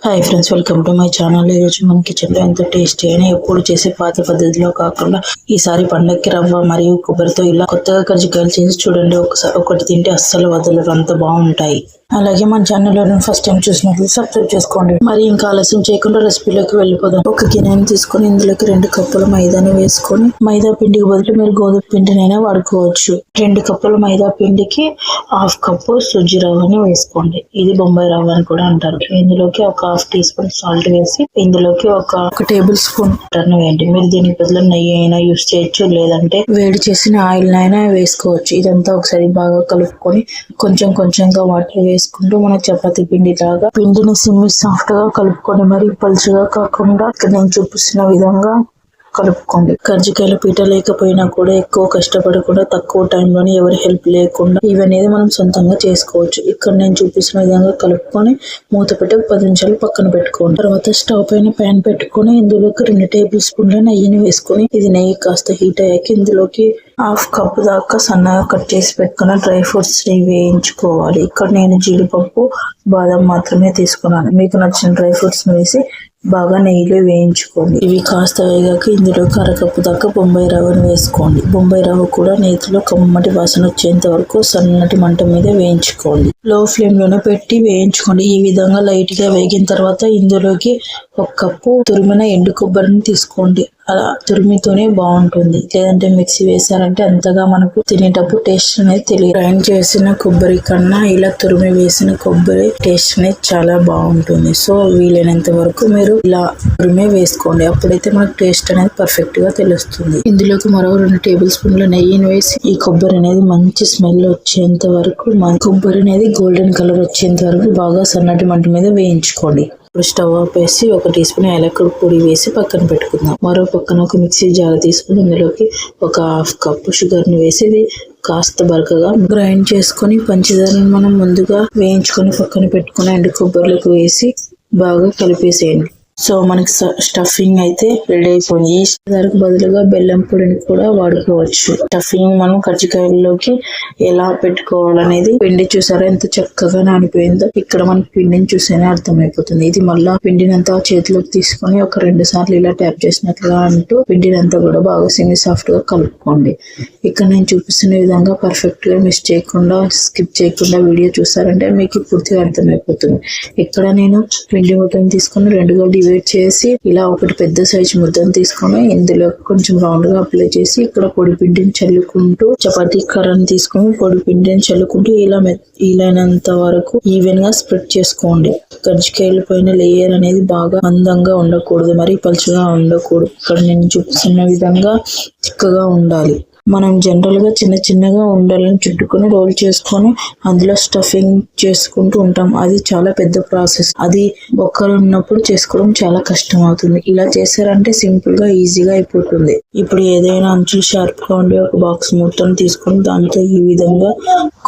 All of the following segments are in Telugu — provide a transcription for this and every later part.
Hi friends, welcome to my channel. ఈరోజు మన కిచెన్లో ఎంతో టేస్టీ అయినా ఎప్పుడు చేసే పాత పద్ధతిలో కాకుండా ఈసారి పండగకి రవ్వ మరియు కొబ్బరితో ఇలా కొత్తగా కజ్జికాయలు చేసి చూడండి. ఒకటి తింటే అస్సలు వదలరు, అంత బాగుంటాయి. అలాగే మన ఛానల్లో ఫస్ట్ టైం చూసినట్లు సబ్స్క్రైబ్ చేసుకోండి. మరి ఇంకా ఆలస్యం చేయకుండా రెసిపీలోకి వెళ్ళిపోదాం. ఒక గిన్నెని తీసుకొని ఇందులోకి 2 కప్పుల మైదాని వేసుకొని, మైదా పిండికి బదులు మీరు గోధుమ పిండినైనా వాడుకోవచ్చు. 2 కప్పుల మైదా పిండికి 1/2 కప్పు సుజ్జి రవ్వని వేసుకోండి. ఇది బొంబాయి రవ్వ అని కూడా అంటారు. ఇందులోకి ఒక 1/2 టీ స్పూన్ సాల్ట్ వేసి, ఇందులోకి ఒక టేబుల్ స్పూన్ బటర్ని వేయండి. మీరు దీనికి బదులు నెయ్యి అయినా యూస్ చేయొచ్చు, లేదంటే వేడి చేసిన ఆయిల్ అయినా వేసుకోవచ్చు. ఇదంతా ఒకసారి బాగా కలుపుకొని కొంచెం కొంచెంగా వాటర్ వేసుకుంటూ మన చపాతీ పిండి లాగా పిండిని సాఫ్ట్ గా కలుపుకొని, మరి పలుచగా కాకుండా ఇక్కడ నేను చూపిస్తున్న విధంగా కలుపుకోండి. కజ్జికాయల పీట లేకపోయినా కూడా ఎక్కువ కష్టపడకుండా తక్కువ టైంలోనే ఎవరి హెల్ప్ లేకుండా ఇవనేది మనం సొంతంగా చేసుకోవచ్చు. ఇక్కడ నేను చూపిస్తున్న విధంగా కలుపుకొని మూత పెట్టి 10 నిమిషాలు పక్కన పెట్టుకోండి. తర్వాత స్టవ్ పైన ప్యాన్ పెట్టుకొని ఇందులోకి 2 టేబుల్ స్పూన్ల నెయ్యిని వేసుకొని, ఇది నెయ్యి కాస్త హీట్ అయ్యాక ఇందులోకి 1/2 కప్పు దాకా సన్నగా కట్ చేసి పెట్టుకున్న డ్రై ఫ్రూట్స్ వేయించుకోవాలి. ఇక్కడ నేను జీడిపప్పు, బాదం మాత్రమే తీసుకున్నాను. మీకు నచ్చిన డ్రై ఫ్రూట్స్ వేసి బాగా నెయ్యిలో వేయించుకోండి. ఇవి కాస్త వేగాక ఇందులోకి 1/2 కప్పు దాకా బొంబాయి రవ్వను వేసుకోండి. బొంబాయి రవ్వ కూడా నేతిలో కమ్మటి వాసన వచ్చేంత వరకు సన్నటి మంట మీద వేయించుకోండి. లో ఫ్లేమ్ లోనే పెట్టి వేయించుకోండి. ఈ విధంగా లైట్ గా వేగిన తర్వాత ఇందులోకి 1 కప్పు తురిమిన ఎండు కొబ్బరిని తీసుకోండి. అలా తురిమితోనే బాగుంటుంది, లేదంటే మిక్సీ వేసారంటే అంతగా మనకు తినేటప్పుడు టేస్ట్ అనేది తెలియదు. గ్రైండ్ చేసిన కొబ్బరి కన్నా ఇలా తురిమి వేసిన కొబ్బరి టేస్ట్ అనేది చాలా బాగుంటుంది. సో వీలైనంత వరకు మీరు ఇలా తురిమే వేసుకోండి, అప్పుడైతే మనకు టేస్ట్ అనేది పర్ఫెక్ట్ గా తెలుస్తుంది. ఇందులోకి మరో 2 టేబుల్ స్పూన్ల నెయ్యిని వేసి ఈ కొబ్బరి అనేది మంచి స్మెల్ వచ్చేంత వరకు, కొబ్బరి అనేది గోల్డెన్ కలర్ వచ్చేంత వరకు బాగా సన్నటి మంట మీద వేయించుకోండి. ఇప్పుడు స్టవ్ ఆపేసి 1 టీ స్పూన్ యాలకుల పొడి వేసి పక్కన పెట్టుకుందాం. మరో పక్కన ఒక మిక్సీ జార్ తీసుకుని ఇందులోకి ఒక 1/2 కప్పు షుగర్ని వేసి ఇది కాస్త బరకగా గ్రైండ్ చేసుకొని, పంచదారని మనం ముందుగా వేయించుకొని పక్కన పెట్టుకుని ఎండు కొబ్బరిలోకి వేసి బాగా కలిపేసేయండి. సో మనకి స్టఫింగ్ అయితే రెడీ అయిపోయింది. ఈ దానికి బదులుగా బెల్లం పొడిని కూడా వాడుకోవచ్చు. స్టఫింగ్ మనం కజ్జికాయల్లోకి ఎలా పెట్టుకోవాలనేది పిండి చూసారా ఎంత చక్కగా నానిపోయిందో. ఇక్కడ మనకి పిండిని చూసేనే అర్థమైపోతుంది. ఇది మళ్ళా పిండినంతా చేతిలోకి తీసుకొని ఒక 2 సార్లు ఇలా ట్యాప్ చేసినట్లుగా అంటూ పిండినంతా కూడా బాగా సెమీ సాఫ్ట్ గా కలుపుకోండి. ఇక్కడ నేను చూపిస్తున్న విధంగా పర్ఫెక్ట్ గా మిస్ చేయకుండా, స్కిప్ చేయకుండా వీడియో చూసారంటే మీకు పూర్తిగా అర్థమైపోతుంది. ఇక్కడ నేను పిండి ముద్దను తీసుకొని 2గా డివైడ్ చేసి ఇలా ఒకటి పెద్ద సైజు ముద్దను తీసుకొని ఇందులో కొంచెం రౌండ్ గా అప్లై చేసి, ఇక్కడ పొడి పిండిని చల్లుకుంటూ చపాతీ కర్రను తీసుకొని పొడి పిండిని చల్లుకుంటూ ఇలా వీలైనంత వరకు ఈవెన్ గా స్ప్రెడ్ చేసుకోండి. కజ్జికాయల పైన లేయర్ అనేది బాగా అందంగా ఉండకూడదు, మరి పలుచగా ఉండకూడదు. ఇక్కడ నేను చూపిస్తున్న విధంగా చిక్కగా ఉండాలి. మనం జనరల్ గా చిన్నగా ఉండలను చుట్టుకొని రోల్ చేసుకొని అందులో స్టఫింగ్ చేసుకుంటూ ఉంటాం. అది చాలా పెద్ద ప్రాసెస్. అది ఒక్కరు ఉన్నప్పుడు చేసుకోవడం చాలా కష్టం అవుతుంది. ఇలా చేశారంటే సింపుల్ గా ఈజీగా అయిపోతుంది. ఇప్పుడు ఏదైనా అంచులు షార్ప్ గా ఉండే ఒక బాక్స్ మూతను తీసుకొని దాంతో ఈ విధంగా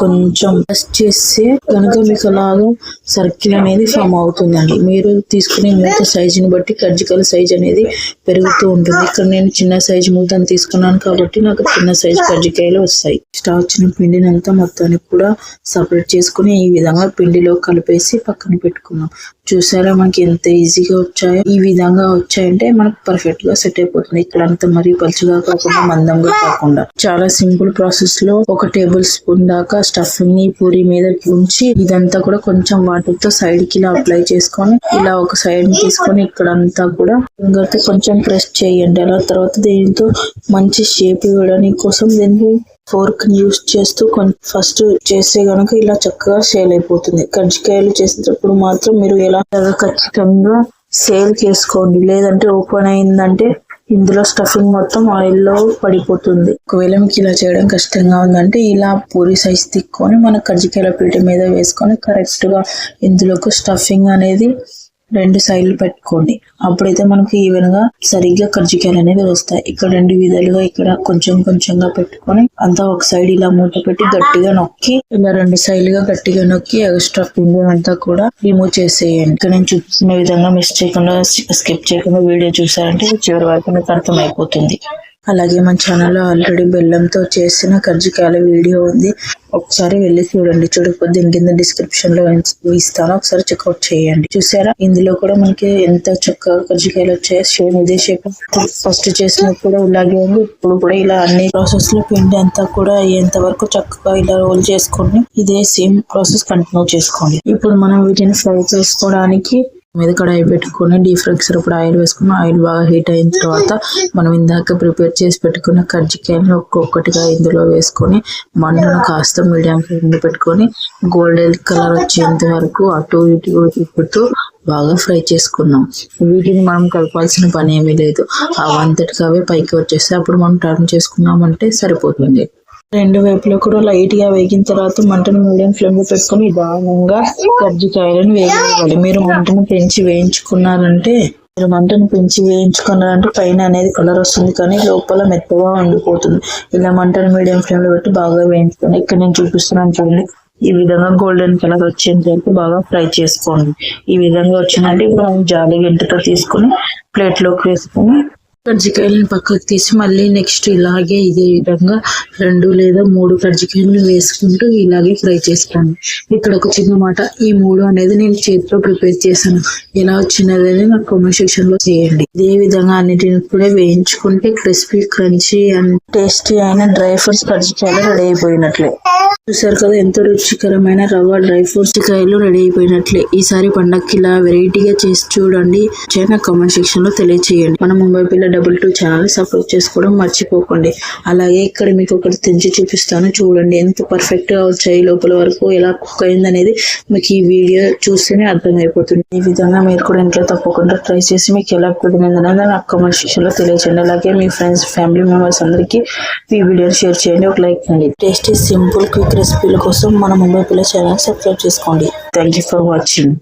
కొంచెం ప్రెస్ చేస్తే కనుక మీకు అలాగా సర్కిల్ అనేది ఫామ్ అవుతుందండి. మీరు తీసుకునే మూత సైజుని బట్టి కజ్జికాయల సైజ్ అనేది పెరుగుతూ ఉంటుంది. ఇక్కడ నేను చిన్న సైజు మూతను తీసుకున్నాను కాబట్టి నాకు చిన్న సైజు కజ్జికాయలు వస్తాయి. వచ్చిన పిండిని అంతా మొత్తానికి కూడా సపరేట్ చేసుకుని ఈ విధంగా పిండిలో కలిపేసి పక్కన పెట్టుకున్నాం. చూసారా మనకి ఎంత ఈజీగా వచ్చాయో. ఈ విధంగా వచ్చాయంటే మనకు పర్ఫెక్ట్ గా సెట్ అయిపోతుంది. ఇక్కడ అంతా మరీ పలుచగా కాకుండా మందంగా కాకుండా చాలా సింపుల్ ప్రాసెస్ లో 1 టేబుల్ స్పూన్ దాకా స్టఫింగ్ ని పూరి మీద ఉంచి ఇదంతా కూడా కొంచెం వాటర్ తో సైడ్ కి ఇలా అప్లై చేసుకొని ఇలా ఒక సైడ్ ని తీసుకొని ఇక్కడ అంతా కూడా ఫింగర్ తో కొంచెం ప్రెస్ చేయండి. అలా తర్వాత దీంతో మంచి షేప్ ఇవ్వడానికి కోసం దీన్ని ఫోర్క్ ని యూస్ చేస్తూ ఫస్ట్ చేస్తే గనక ఇలా చక్కగా సేల్ అయిపోతుంది. కజ్జికాయలు చేసేటప్పుడు మాత్రం మీరు ఎలా ఖచ్చితంగా సేల్ చేసుకోండి, లేదంటే ఓపెన్ అయిందంటే ఇందులో స్టఫింగ్ మొత్తం ఆయిల్ లో పడిపోతుంది. ఒకవేళ మీకు ఇలా చేయడం కష్టంగా ఉందంటే ఇలా పూరి సైజ్ తీసుకొని మన కజ్జికాయల పీట మీద వేసుకొని కరెక్ట్ గా ఇందులోకి స్టఫింగ్ అనేది 2 సైడ్లు పెట్టుకోండి. అప్పుడైతే మనకి ఈవెన్ గా సరిగ్గా కజ్జికాయలు అనేది వస్తాయి. ఇక్కడ 2 విధాలుగా ఇక్కడ కొంచెంగా పెట్టుకొని అంతా ఒక సైడ్ ఇలా మూత పెట్టి గట్టిగా నొక్కి ఇలా 2 సైడ్లుగా గట్టిగా నొక్కి ఎక్స్ట్రా పిండి అంతా కూడా రిమూవ్ చేసేయండి. ఇక్కడ నేను చూపిస్తున్న విధంగా మిస్ చేయకుండా, స్కిప్ చేయకుండా వీడియో చూసారంటే చివరి వరకు మీకు అర్థమైపోతుంది. అలాగే మన ఛానల్లో ఆల్రెడీ బెల్లంతో చేసిన కర్జికాయల వీడియో ఉంది, ఒకసారి వెళ్ళి చూడండి. చూడకపోతే కింద డిస్క్రిప్షన్ లో ఇస్తాను, ఒకసారి చెక్అవుట్ చేయండి. చూసారా, ఇందులో కూడా మనకి ఎంత చక్కగా కర్జికాయలు వచ్చాయి. సేమ్ ఇదే షేప్ ఫస్ట్ చేసినప్పుడు ఇలాగే ఉంది, ఇప్పుడు కూడా ఇలా అన్ని ప్రాసెస్ లో పిండి అంతా కూడా అయ్యేంత వరకు చక్కగా ఇలా రోల్ చేసుకోండి. ఇదే సేమ్ ప్రాసెస్ కంటిన్యూ చేసుకోండి. ఇప్పుడు మనం వీటిని ఫ్రై చేసుకోవడానికి మీద కడాయి పెట్టుకుని డీప్ ఫ్రై సరిపడా ఆయిల్ వేసుకుని, ఆయిల్ బాగా హీట్ అయిన తర్వాత మనం ఇందాక ప్రిపేర్ చేసి పెట్టుకున్న కర్జికాయలను ఒక్కొక్కటిగా ఇందులో వేసుకొని మంటను కాస్త మీడియం ఫ్లేమ్ లో పెట్టుకొని గోల్డెన్ కలర్ వచ్చేంత వరకు అటు ఇటు తిప్పుతూ బాగా ఫ్రై చేసుకున్నాం. వీటిని మనం కలపాల్సిన పని ఏమీ లేదు, అవంతటికి అవే పైకి వచ్చేస్తే అప్పుడు మనం టర్న్ చేసుకున్నామంటే సరిపోతుంది. రెండు వైపులో కూడా లైట్ గా వేగిన తర్వాత మంటను మీడియం ఫ్లేమ్ లో పెట్టుకుని నిదానంగా కర్జికాయలను వేయించుకోవాలి. మీరు మంటను పెంచి వేయించుకున్నారంటే పైన అనేది కలర్ వస్తుంది, కానీ లోపల మెత్తగా ఉండిపోతుంది. ఇలా మంటను మీడియం ఫ్లేమ్ లో పెట్టి బాగా వేయించుకోండి. ఇక్కడ నేను చూపిస్తున్నాను చూడండి, ఈ విధంగా గోల్డెన్ కలర్ వచ్చేంత వరకు బాగా ఫ్రై చేసుకోండి. ఈ విధంగా వచ్చిందంటే ఇప్పుడు మనం జాలి గంటతో తీసుకుని ప్లేట్ లోకి వేసుకుని కర్జికాయలను పక్కకు తీసి మళ్ళీ నెక్స్ట్ ఇలాగే ఇదే విధంగా 2 లేదా 3 కర్జికాయలను వేసుకుంటూ ఇలాగే ఫ్రై చేసుకోండి. ఇక్కడ ఒక చిన్న మాట, ఈ 3 అనేది నేను చేతితో ప్రిపేర్ చేశాను, ఎలా వచ్చినది నాకు కామెంట్ సెక్షన్ లో చేయండి. ఇదే విధంగా అన్నిటిని కూడా వేయించుకుంటే క్రిస్పీ క్రంచీ అండ్ టేస్టీ అయిన డ్రై ఫ్రూట్స్ కర్జికాయలు రెడీ అయిపోయినట్లే. చూసారు కదా, ఎంతో రుచికరమైన రవ్వ డ్రై ఫ్రూట్స్ కాయలు రెడీ అయిపోయినట్లే. ఈసారి పండక్కి ఇలా వెరైటీగా చేసి చూడండి, కామెంట్ సెక్షన్ లో తెలియచేయండి. మన ముంబై పిల్ల 22 ఛానల్ సబ్స్క్రైబ్ చేసుకోవడం మర్చిపోకండి. అలాగే ఇక్కడ మీకు ఒకటి తెంచి చూపిస్తాను చూడండి, ఎంత పర్ఫెక్ట్ గా వచ్చాయి, లోపల వరకు ఎలా కుక్ అయింది అనేది మీకు ఈ వీడియో చూస్తేనే అర్థమైపోతుంది. ఈ విధంగా మీరు కూడా ఇంట్లో తప్పకుండా ట్రై చేసి మీకు ఎలా కుదిరింది అనేది నాకు కామెంట్ సెక్షన్ లో తెలియచేయండి. అలాగే మీ ఫ్రెండ్స్ ఫ్యామిలీ మెంబర్స్ అందరికీ ఈ వీడియోని షేర్ చేయండి, ఒక లైక్ చేయండి. టేస్టీ సింపుల్ క్విక్ రెసిపీల కోసం మన ముంబై పిల్ల ఛానల్ సబ్స్క్రైబ్ చేసుకోండి. Thank you for watching.